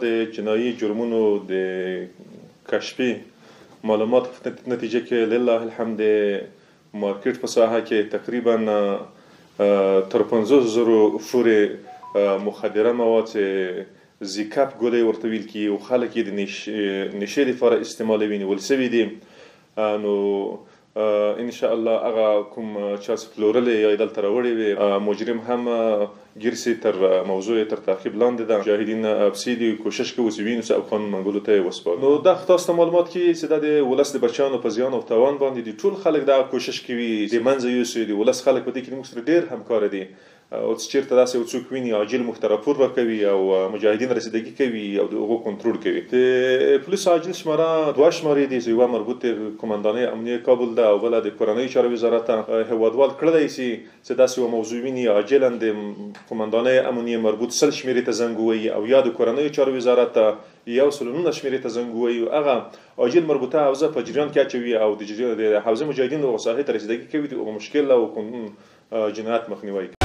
د جنایي جرمونو د کشفي معلومات نتیجه کې لله الحمد مارکیټ په ساحه کې تقریبا تر 50,000 پورې مخدره مواد زیکاپ ګولۍ ورته ویل کیږي او خلک یې د نشې لپاره استعمالوي نیول سوي دي. نو ان شاء الله هغه کوم چا چې پلورلې یا دلته راوړې وي مجرم هم ګیر سي تر موضوع تر تعقیب لاندې ده. مجاهدین افسیدي کوشش کوي چې وینو او قانون منګولو ته وسپاري. نو دا تاسو ته معلومات کې چې د ولس د بچیانو په زیان او تاوان باندې د ټول خلک دا کوشش کوي د منځ یوسي د ولس خلک په دې کې موږ سره ډېر همکار دي او چې چیرته داسې یو څوک ویني عاجل موږ ته راپور ورکوي او مجاهدین رسیدګي کوي او د هغو کنټرول کوي. د پولیس عاجل شماره 2 شمارې دي چې یوه مربوط قماندانۍ امنیه کابل ده او بله د کورنۍ چارو وزارت هیوادوال کړلی سي چې داسې یوه موضوع ویني عاجلا د قماندانۍ امنیه مربوط 100 شمېرې ته زنګ ووهي او یا د کورنۍ چارو وزارت 119 شمېرې ته زنګ ووهي هغه عاجل مربوطه حوزه په جریان کې اچوي او د حوزې مجاهدینو ساحې ته رسیدګي کوي د مشکل او جنایت مخنیوی.